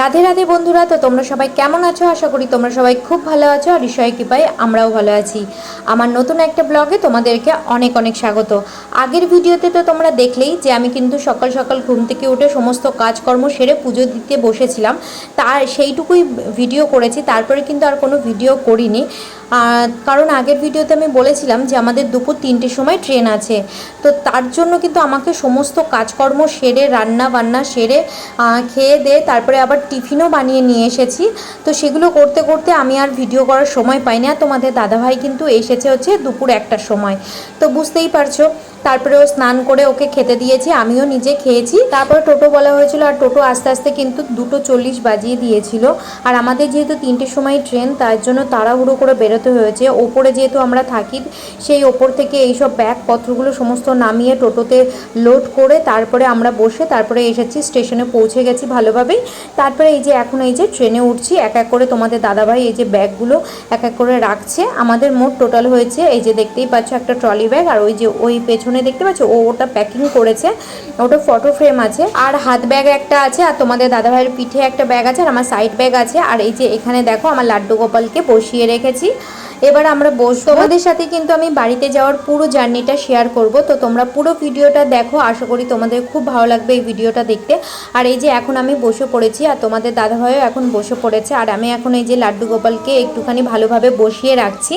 রাধে রাধে বন্ধুরা, তো তোমরা সবাই কেমন আছো? আশা করি তোমরা সবাই খুব ভালো আছো আর ঈশ্বরের কৃপায় আমরাও ভালো আছি। আমার নতুন একটা ব্লগে তোমাদেরকে অনেক অনেক স্বাগত। আগের ভিডিওতে তো তোমরা দেখলেই যে আমি কিন্তু সকাল সকাল ঘুম থেকে উঠে সমস্ত কাজকর্ম সেরে পুজো দিতে বসেছিলাম, তার সেইটুকুই ভিডিও করেছি, তারপরে কিন্তু আর কোনো ভিডিও করিনি। কারণ আগের ভিডিওতে আমি বলেছিলাম যে আমাদের দুপুর 3টের সময় ট্রেন আছে, তো তার জন্য কিন্তু আমাকে সমস্ত কাজকর্ম সেরে রান্না বান্না সেরে খেয়ে দিয়ে তারপরে আবার টিফিনও বানিয়ে নিয়ে এসেছি। তো সেগুলো করতে করতে আমি আর ভিডিও করার সময় পাইনি। আর তোমাদের দাদাভাই কিন্তু এসেছে হচ্ছে দুপুর 1টার সময়, তো বুঝতেই পারছো। তারপরে ও স্নান করে ওকে খেতে দিয়েছি, আমিও নিজে খেয়েছি। তারপরে টোটো বলা হয়েছিল, আর টোটো আস্তে আস্তে কিন্তু 2:40 বাজিয়ে দিয়েছিল। আর আমাদের যেহেতু 3টের সময় ট্রেন, তার জন্য তাড়াহুড়ো করে বেরোতে হয়েছে। ওপরে যেহেতু আমরা থাকি, সেই ওপর থেকে এইসব ব্যাগপত্রগুলো সমস্ত নামিয়ে টোটোতে লোড করে তারপরে আমরা বসে তারপরে এসেছি, স্টেশনে পৌঁছে গেছি ভালোভাবেই। তারপরে এই যে এখন এই যে ট্রেনে উঠছি, এক এক করে তোমাদের দাদাভাই এই যে ব্যাগগুলো এক এক করে রাখছে। আমাদের মোট টোটাল হয়েছে, এই যে দেখতেই পাচ্ছ একটা ট্রলি ব্যাগ, আর ওই যে ওই পেছনে দেখতে পাচ্ছ ওটা প্যাকিং করেছে, ওটা ফটো ফ্রেম আছে, আর হাত ব্যাগ একটা আছে, আর তোমাদের দাদাভাইয়ের পিঠে একটা ব্যাগ আছে, আর আমার সাইড ব্যাগ আছে। আর এই যে এখানে দেখো আমার লাড্ডু গোপালকে বসিয়ে রেখেছি। এবার আমরা বসবো। তোমাদের সাথে কিন্তু আমি বাড়িতে যাওয়ার পুরো জার্নিটা শেয়ার করব, তো তোমরা পুরো ভিডিওটা দেখো, আশা করি তোমাদের খুব ভালো লাগবে এই ভিডিওটা দেখতে। আর এই যে এখন আমি বসে পড়েছি, আর তোমাদের দাদাভাইও এখন বসে পড়েছে, আর আমি এখন এই যে লাড্ডু গোপালকে একটুখানি ভালোভাবে বসিয়ে রাখছি।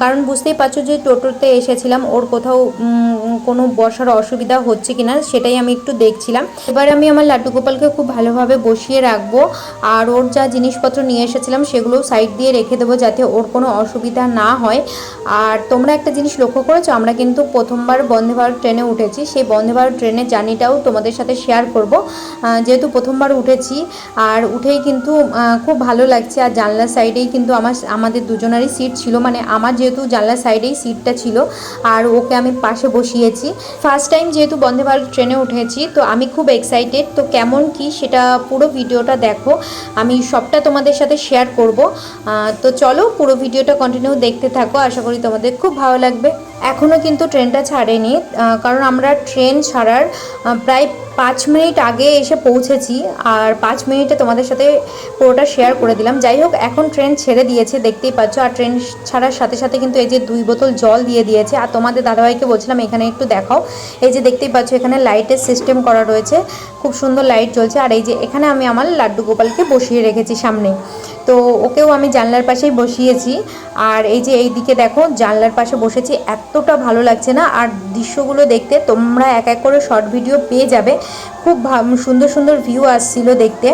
কারণ বুঝতেই পারছো যে টোটোতে এসেছিলাম, ওর কোথাও কোনো বসার অসুবিধা হচ্ছে কিনা সেটাই আমি একটু দেখছিলাম। এবার আমি আমার লাড্ডু গোপালকে খুব ভালোভাবে বসিয়ে রাখবো, আর ওর যা জিনিসপত্র নিয়ে এসেছিলাম সেগুলো সাইড দিয়ে রেখে দেবো যাতে ওর কোনো অসুবিধা না হয়। আর তোমরা একটা জিনিস লক্ষ্য করেছো, আমরা কিন্তু প্রথমবার বন্দে ভারত ট্রেনে উঠেছি, সেই বন্দে ভারত ট্রেনের জার্নিটাও তোমাদের সাথে শেয়ার করব, যেহেতু প্রথমবার উঠেছি। আর উঠেই কিন্তু খুব ভালো লাগছে। আর জানলার সাইডেই কিন্তু আমাদের দুজনারই সিট ছিল, মানে আমার যেহেতু জানলার সাইডেই সিটটা ছিল, আর ওকে আমি পাশে বসিয়েছি। ফার্স্ট টাইম যেহেতু বন্দে ভারত ট্রেনে উঠেছি, তো আমি খুব এক্সাইটেড। তো কেমন কি সেটা পুরো ভিডিওটা দেখো, আমি সবটা তোমাদের সাথে শেয়ার করব। তো চলো পুরো ভিডিওটা কন্টিনিউ দেখতে থাকো, আশা করি তোমাদের খুব ভালো লাগবে। এখনও কিন্তু ট্রেনটা ছাড়েনি, কারণ আমরা ট্রেন ছাড়ার প্রায় 5 মিনিট আগে এসে পৌঁছেছি, আর 5 মিনিটে তোমাদের সাথে পুরোটা শেয়ার করে দিলাম। যাই হোক, এখন ট্রেন ছেড়ে দিয়েছে দেখতেই পাচ্ছ, আর ট্রেন ছাড়ার সাথে সাথে কিন্তু এই যে 2 বোতল জল দিয়ে দিয়েছে। আর তোমাদের দাদাভাইকে বলছিলাম এখানে একটু দেখাও, এই যে দেখতেই পাচ্ছ এখানে লাইটের সিস্টেম করা রয়েছে, খুব সুন্দর লাইট জ্বলছে। আর এই যে এখানে আমি আমার লাড্ডু গোপালকে বসিয়ে রেখেছি সামনে, তো ওকেও আমি জানলার পাশেই বসিয়েছি। আর এই যে এই দিকে দেখো জানলার পাশে বসেছি, এতটা ভালো লাগছে না। আর দৃশ্যগুলো দেখতে তোমরা এক এক করে শর্ট ভিডিও পেয়ে যাবে, খুব সুন্দর সুন্দর ভিউ আসছিল দেখতে।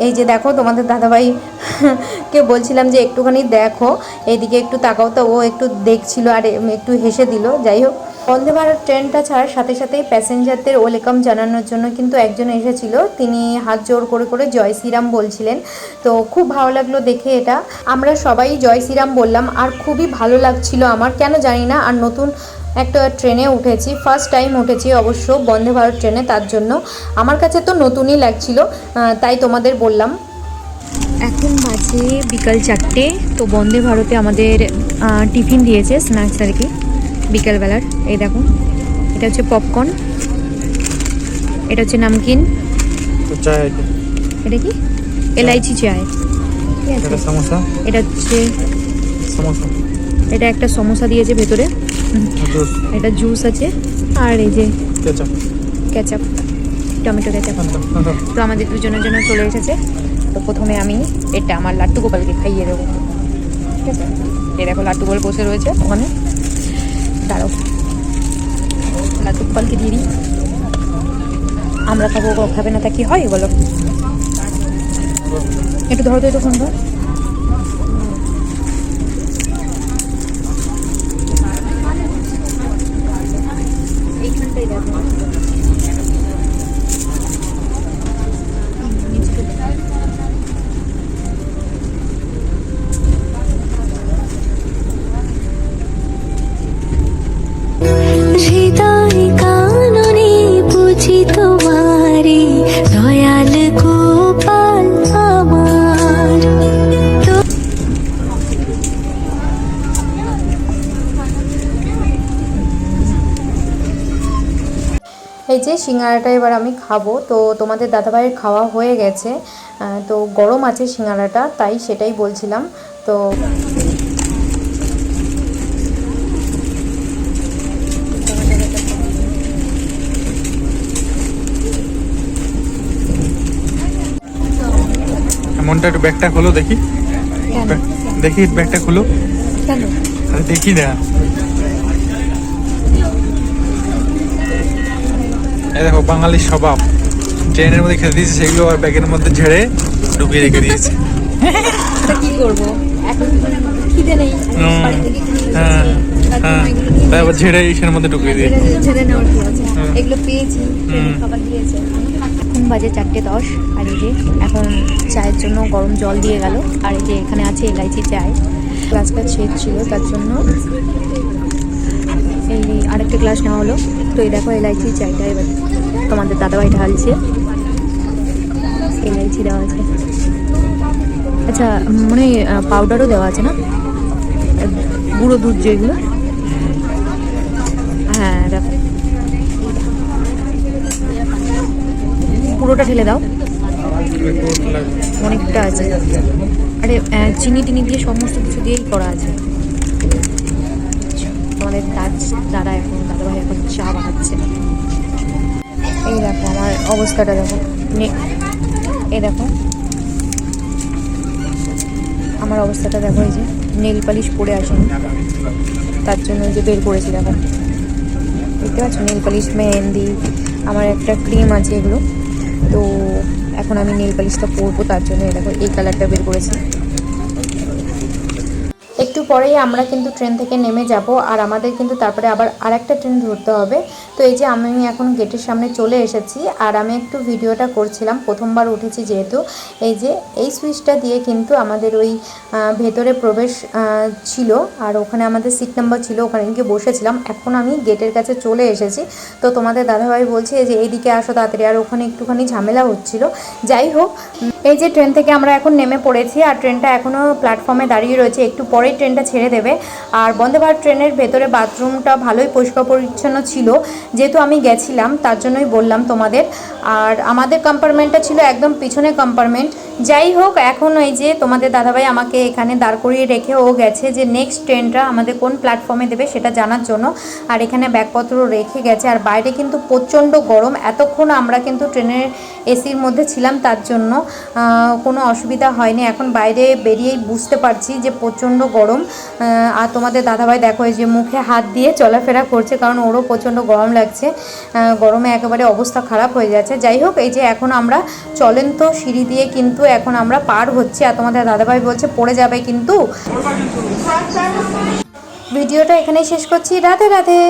এই যে দেখো তোমাদের দাদাভাইকে বলছিলাম যে একটুখানি দেখো, এইদিকে একটু তাকাও, তো ও একটু দেখছিল আর একটু হেসে দিল। যাই হোক, বন্দে ভারত ট্রেনটা ছাড়ার সাথে সাথেই প্যাসেঞ্জারদের ওয়েলকাম জানানোর জন্য কিন্তু একজন এসেছিল, তিনি হাত জোড় করে করে জয় শ্রীরাম বলছিলেন। তো খুব ভালো লাগলো দেখে এটা, আমরা সবাই জয় শ্রীরাম বললাম, আর খুবই ভালো লাগছিল আমার, কেন জানি না। আর নতুন একটা ট্রেনে উঠেছি, ফার্স্ট টাইম উঠেছি অবশ্য বন্দে ভারত ট্রেনে, তার জন্য আমার কাছে তো নতুনই লাগছিল, তাই তোমাদের বললাম। এখন বাজে বিকাল 4টে, তো বন্দে ভারতে আমাদের টিফিন দিয়েছে, স্ন্যাক্স আর কি বিকালবেলার। এই দেখো, এটা হচ্ছে পপকর্ন, এটা হচ্ছে নামকিন, এটা কি এলাইচি চায়, সমোসা, এটা হচ্ছে সমোসা, এটা একটা সমোসা দিয়েছে ভেতরে, এটা জুস আছে, আর এই যে কেচাপ, টমেটো কেচাপ। তো আমাদের দুজনের জন্য চলে এসেছে। তো প্রথমে আমি এটা আমার লাড্ডু গোপালকে খাইয়ে দেবো, ঠিক আছে? এই দেখো লাড্ডু গোপাল বসে রয়েছে ওখানে, দাঁড়াও লাড্ডু গোপালকে দিয়ে দিই। আমরা খাবো, ও খাবে না, তা কি হয় বলো? একটু ধরো তো, একটু ফোন ধর। এইখানটাই দেখো, হৃদয় কাননে বুঝি তোমারি দয়াল গোপাল আমার। এই যে সিঙ্গারাটা এবার আমি খাবো, তো তোমাদের দাদাভাইয়ের খাওয়া হয়ে গেছে, তো গরম আছে সিঙ্গারাটা, তাই সেটাই বলছিলাম। তো এমনটা একটু ব্যাগটা খোলো দেখি, দেখি ব্যাগটা খুলো। কেন? আরে দেখি না, এই দেখো বাঙালির স্বভাব, ট্রেনের মধ্যে খেতে দিয়েছে সেগুলো আর ব্যাগের মধ্যে ঝেড়ে ঢুকিয়ে রেখে দিয়েছে। কি করবো, এখন খিদে নেই, হ্যাঁ হ্যাঁ, তারপর ঝেড়ে ইসের মধ্যে ঢুকিয়ে দিয়েছে। ছেড়ে নেওয়ার কি আছে, এগুলো পেয়েছি, খাবার দিয়েছে। এখন বাজে 4:10, আর এই যে এখন চায়ের জন্য গরম জল দিয়ে গেল, আর এই যে এখানে আছে এলাইচি চায়। গ্লাসটা শেষ ছিল তার জন্য এই আরেকটা গ্লাস নেওয়া হলো। তো এই দেখো এলাইচি চায়টা এবার তোমাদের দাদাভাই ঢালছে, এলাইচি দেওয়া আছে। আচ্ছা, মনে হয় পাউডারও দেওয়া আছে না, গুঁড়ো দুধ যেগুলো। হ্যাঁ দেখো, পুরোটা ঢেলে দাও, অনেকটা আছে। আরে চিনি টিনি দিয়ে সমস্ত কিছু দিয়েই করা আছে। তোমাদের দাদাভাই এখন চা বানাচ্ছে। এই দেখো আমার অবস্থাটা দেখো, এই দেখো আমার অবস্থাটা দেখো, এই যে নেল পালিশ পরে আসেনি, তার জন্য এই যে বের করেছি। দেখো দেখতে পাচ্ছ, নেল পালিশ, মেহেন্দি, আমার একটা ক্রিম আছে এগুলো। তো এখন আমি নেল পালিশটা পরবো, তার জন্য দেখো এই কালারটা বের করেছি। একটু পরেই আমরা কিন্তু ট্রেন থেকে নেমে যাব, আর আমাদের কিন্তু তারপরে আবার আরেকটা ট্রেন ধরতে হবে। তো এই যে আমি এখন গেটের সামনে চলে এসেছি, আর আমি একটু ভিডিওটা করছিলাম, প্রথমবার উঠেছি যেহেতু। এই যে এই সুইচটা দিয়ে কিন্তু আমাদের ওই ভেতরে প্রবেশ ছিল, আর ওখানে আমাদের সিট নাম্বার ছিল, ওখানে গিয়ে বসেছিলাম। এখন আমি গেটের কাছে চলে এসেছি। তো তোমাদের দাদাভাই বলছে যে এইদিকে আসো তাড়াতাড়ি, আর ওখানে একটুখানি ঝামেলা হচ্ছিল। যাই হোক, এই যে ট্রেন থেকে আমরা এখন নেমে পড়েছি, আর ট্রেনটা এখনও প্ল্যাটফর্মে দাঁড়িয়ে রয়েছে, একটু পরেই ট্রেনটা ছেড়ে দেবে। আর বন্দে ভারত ট্রেনের ভেতরে বাথরুমটা ভালোই পরিষ্কার পরিচ্ছন্ন ছিল, যেহেতু আমি গেছিলাম তার জন্যই বললাম তোমাদের। আর আমাদের কম্পার্টমেন্টটা ছিল একদম পিছনে কম্পার্টমেন্ট। যাই হোক, এখন এই যে তোমাদের দাদাভাই আমাকে এখানে দাঁড় করিয়ে রেখে ও গেছে যে নেক্সট ট্রেনটা আমাদের কোন প্ল্যাটফর্মে দেবে সেটা জানার জন্য। আর এখানে ব্যাগপত্র রেখে গেছে, আর বাইরে কিন্তু প্রচণ্ড গরম। এতক্ষণ আমরা কিন্তু ট্রেনের এসির মধ্যে ছিলাম, তার জন্য কোনো অসুবিধা হয়নি। এখন বাইরে বেরিয়েই বুঝতে পারছি যে প্রচণ্ড গরম। আর তোমাদের দাদাভাই দেখো এই যে মুখে হাত দিয়ে চলাফেরা করছে, কারণ ওরও প্রচণ্ড গরম লাগছে, গরমে একেবারে অবস্থা খারাপ হয়ে যাচ্ছে। যাই হোক, এই যে এখন আমরা চলন্ত সিঁড়ি দিয়ে কিন্তু এখন আমরা পার হচ্ছি, আর তোমাদের দাদাভাই বলছে পড়ে যাবে কিন্তু। ভিডিওটা এখানেই শেষ করছি। রাধে রাধে।